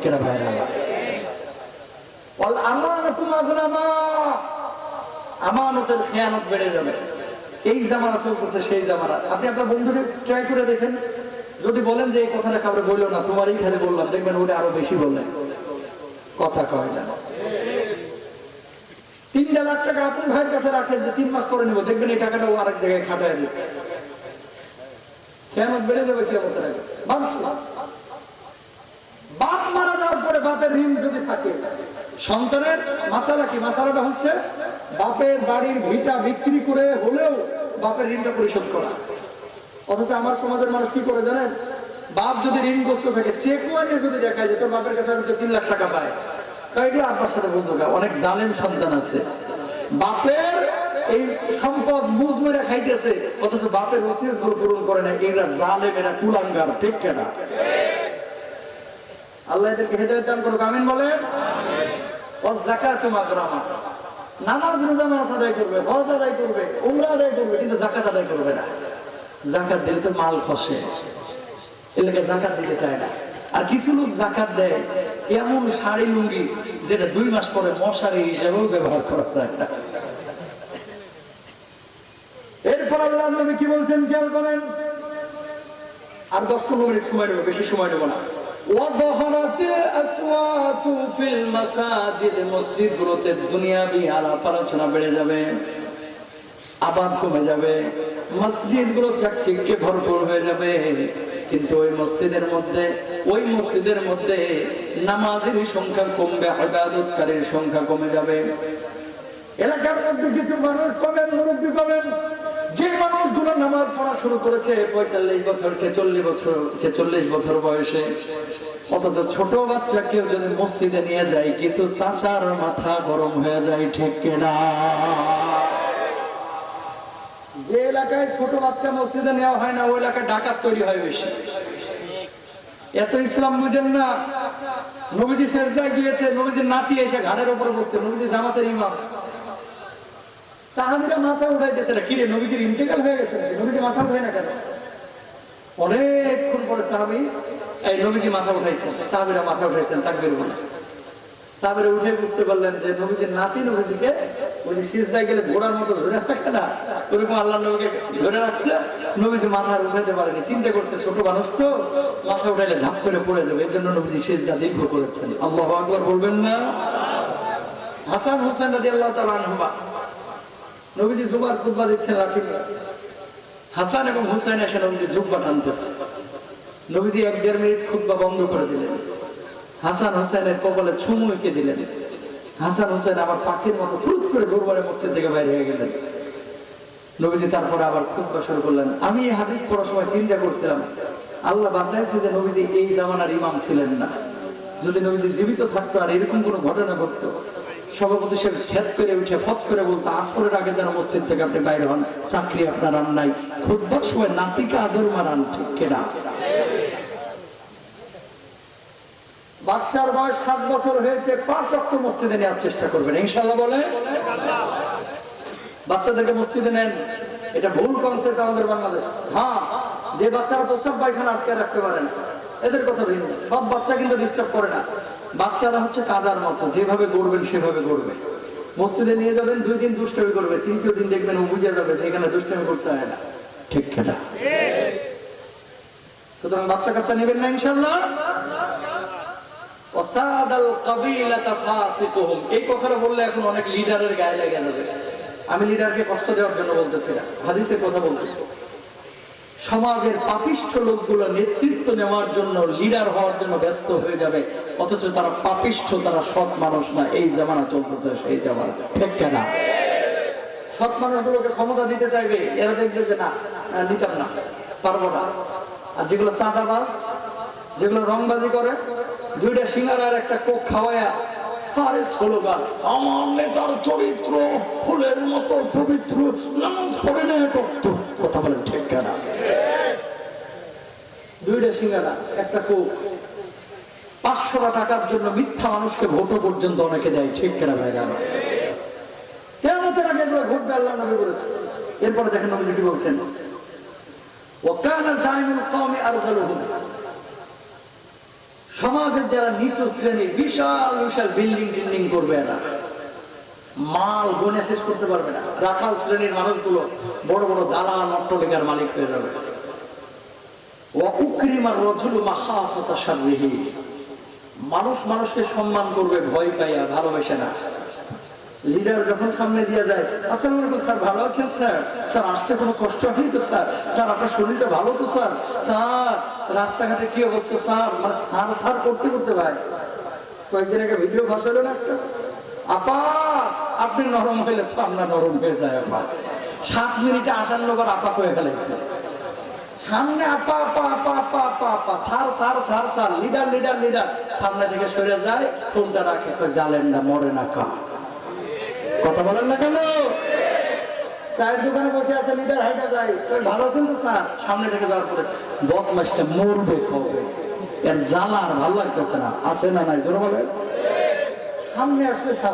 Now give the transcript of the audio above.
কিনা ভাইরা? আমানতের খেয়ানত বেড়ে যাবে। এই জামানা চলতেছে, সেই জামানা। আপনি আপনার বন্ধুকে ট্রাই করে দেখেন, যদি বলেন যে এই কথাটা কাউরে বললো না, তোমারই খালি বললাম, দেখবেন ওটা আরো বেশি বললেন, কথা কয় না। 3 লাখ টাকা আপন ভাইয়ের কাছে রাখেন যে 3 মাস পরে নিব, দেখবেন এই টাকাটা ও আরেক জায়গায় খাটায় দিচ্ছে। খেয়ানত বেড়ে যাবে কিয়ামতের আগে। বাপ মারা যাওয়ার পরে বাপের ঋণ যদি থাকে, সন্তানের মাসালা কি? মাসালাটা হচ্ছে বাপের বাড়ির ভিটা বিক্রি করে হলেও বাপের ঋণটা পরিশোধ করা। অথচ আমার সমাজের মানুষ কি করে জানেন? বাপ যদি ঋণগ্রস্ত থাকে, চেক ওয়াইনে যদি দেখায় যে তোর বাপের কাছে আমি তো 3 লাখ টাকা পায়, এগুলো আব্বার সাথে বুঝবো। অনেক জালেম সন্তান আছে, বাপের এই সম্পদ মুজ মেরে খাইতেছে, অথচ বাপের ওসিয়ত গুলো পূরণ করে না। এরা জালেম, এরা কুলাঙ্গার, ঠিক কিনা? আল্লাহ এদেরকে হেদায়েত দান করুক, আমিন বলেন। ওয়াজ যাকাতু মাগরামা, নামাজ রোজা মাস আদায় করবে, হজ আদায় করবে, উমরা আদায় করবে, কিন্তু যাকাত আদায় করবে না। যাকাত দিলে তো মাল খসে, এলাকা যাকাত দিতে চায় না। আর কিছু লোক যাকাত দেয় এমন শাড়ি লুঙ্গি যেটা 2 মাস পরে মশারি হিসেবেও ব্যবহার করা যায় না। এরপর আল্লাহ নবী কি বলছেন খেয়াল করেন। আর 10-15 মিনিট সময় নেব, বেশি সময় নেব না। ওয়াযহারাতিল আসওয়াতু ফিল মাসাজিদ, মসজিদগুলোতে দুনিয়াবি আলাপ আলোচনা বেড়ে যাবে, আবাদ কমে যাবে, মসজিদগুলো চাকচিক্যে ভরপুর হয়ে যাবে, কিন্তু ওই মসজিদের মধ্যে নামাজের সংখ্যা কমবে, ইবাদতকারীর সংখ্যা কমে যাবে। এলাকার মধ্যে কিছু মানুষ পাবেন, মুরব্বী পাবেন, যে মানুষগুলো নামাজ পড়া শুরু করেছে 45 বছর, 46 বছর বয়সে, অথচ ছোট বাচ্চা কেউ যদি মসজিদে নিয়ে যায়, কিছু চাচার মাথা গরম হয়ে যায়, ঠিক কিনা? যে এলাকায় ছোট বাচ্চা মসজিদে নেওয়া হয় না, ওই এলাকায় ডাকাত তৈরি হয় বেশি। এত ইসলাম বুঝেন না। নবীজি সেজদায় গিয়েছে, নবীজির নাতি এসে ঘাড়ের উপরে বসছে, নবীজি জামাতের ইমাম। সাহাবীরা মাথা উঠাইতেছে না, কিরে নবীজির ইন্তেকাল হয়ে গেছে নাকি? নবীজি মাথা উঠায় না কেন? অনেকক্ষণ পরে সাহাবী এই নবীজি মাথা উঠাইছেন, সাহাবীরা মাথা উঠাইছেন, তাকবীর বলে। সাহাবীরা উঠে বুঝতে পারলেন যে নবীজির নাতি নবীজিকে ওই যে সিজদায় গেলে ঘোড়ার মতো ধরে রাখে না, ওরকম আল্লাহ নবীকে ধরে রাখছে। নবীজি মাথা উঠাতে পারেনি, চিন্তা করছে ছোট মানুষ তো, মাথা উঠাইলে ধাপ করে পড়ে যাবে, এই জন্য নবীজি সিজদা দীর্ঘ করেছেন। আল্লাহু আকবার বলবেন না? হাসান হোসেন রাদিয়াল্লাহু তাআলা আনহুমা, নবীজি জুমার খুতবা দিচ্ছেন লাঠি নিয়ে, হাসান এবং হুসাইন এসে নবীজি জুব্বা টানতেছে। নবীজি 1-1.5 মিনিট খুতবা বন্ধ করে দিলেন, হাসান হুসাইনের কপালে চুমু এঁকে দিলেন। হাসান হুসাইন আবার পাখির মতো ফুরুত করে দৌড়ে মসজিদ থেকে বাইরে হয়ে গেলেন। নবীজি তারপরে আবার খুতবা শুরু করলেন। আমি এই হাদিস পড়ার সময় চিন্তা করছিলাম, আল্লাহ বাঁচাইছে যে নবীজি এই জামানার ইমাম ছিলেন না। যদি নবীজি জীবিত থাকতো আর এরকম কোনো ঘটনা ঘটতো, সভাপতি সাহেব সেট করে উঠে ফট করে বলতো, আসরের আগে যেন মসজিদ থেকে আপনি বাইরে হন, চাকরি আপনার আর নাই। খুতবার সময় নাতিকে আদর মারান, ঠিক কিনা? বাচ্চার বয়স 7 বছর হয়েছে, 5 ওয়াক্ত মসজিদে নেওয়ার চেষ্টা করবেন, ইনশাআল্লাহ বলে। বাচ্চাদেরকে মসজিদে নেন, এটা ভুল কনসেপ্ট আমাদের বাংলাদেশে। হ্যাঁ, যে বাচ্চারা প্রস্রাব পায়খানা আটকে রাখতে পারে না, এদের কথা ভিন্ন। সব বাচ্চা কিন্তু ডিস্টার্ব করে না। বাচ্চারা হচ্ছে কাদার মতো, যেভাবে গড়বেন সেভাবে গড়বে। মসজিদে নিয়ে যাবেন, 2 দিন দুষ্টামি করবে, 3য় দিন দেখবেন ও বুঝে যাবে যে এখানে দুষ্টামি করতে হয় না, ঠিক কিনা? সুতরাং বাচ্চা কাচ্চা নেবেন না ইনশাআল্লাহ। এই কথাটা বললে এখন অনেক লিডারের গায়ে লেগে যাবে। আমি লিডারকে কষ্ট দেওয়ার জন্য বলতেছি না, হাদিসের কথা বলতেছি। সমাজের পাপিষ্ঠ লোকগুলো নেতৃত্ব নেওয়ার জন্য, লিডার হওয়ার জন্য ব্যস্ত হয়ে যাবে, অথচ তারা পাপিষ্ঠ, তারা সৎ মানুষ না। এই জামানা চলতেছে, সেই জামানা, ঠিক কিনা? সৎ মানুষগুলোকে ক্ষমতা দিতে চাইবে, এরা দেখবে যে না, নিতাম না, পারবো না। আর যেগুলো চাঁদাবাজ, যেগুলো রংবাজি করে, 2টা সিঙ্গারা আর একটা কোক খাওয়ায়া, আরে স্লোগান, আমার নেতার চরিত্র ফুলের মতো পবিত্র, নামাজ পড়ে না করত, কথা বলেন, ঠিক কিনা? 2টা সিঙ্গারা, একটা কোক, 500 টাকার জন্য মিথ্যা মানুষকে ভোটও পর্যন্ত অনেকে দেয়, ঠিক কিনা ভাইরা? কিয়ামতের আগে এগুলো ঘটবে, আল্লাহ নবী বলেছেন। এরপরে দেখেন নবীজি কি বলছেন, ওয়া কানা যাইমুল কওমি আরজালুহুম, সমাজের যারা নিচু শ্রেণী বিশাল বিশাল বিল্ডিং টিল্ডিং করবে এরা, মাল গুনে শেষ করতে পারবে না। রাখাল শ্রেণীর মানুষগুলো বড় বড় দালান অট্টালিকার মালিক হয়ে যাবে। মানুষ মানুষকে সম্মান করবে ভয় পাইয়া, ভালোবেসে না। লিডার যখন সামনে দিয়ে যায়, আসসালামু আলাইকুম স্যার, ভালো আছেন স্যার? স্যার আসতে কোনো কষ্ট হয়নি তো স্যার? স্যার আপনার শরীরটা ভালো তো স্যার? স্যার রাস্তাঘাটে কি অবস্থা স্যার? মানে স্যার স্যার করতে করতে ভাই কয়েকদিন আগে ভিডিও ভাষা হলো না একটা, আপা আপনি নরম হইলে তো আমরা নরম হয়ে যায়। আপা 7 মিনিটে 58 বার আপা কয়ে ফেলাইছে সামনে, আপা আপা আপা আপা আপা আপা, sir sir sir sir, leader leader leader, সামনে থেকে সরে যায়, ফোনটা রাখে, কয় জালেন না মরে না কা। কথা বলেন না কেন? চায়ের দোকানে বসে আছে, লিডার হাইটা যায়, ভালো আছেন তো স্যার? সামনে থেকে যাওয়ার পরে বদমাইশটা মরবে কবে, এর জ্বালা আর ভালো লাগতেছে না, আছে না নাই জোরে বলেন। সামনে আসলে স্যার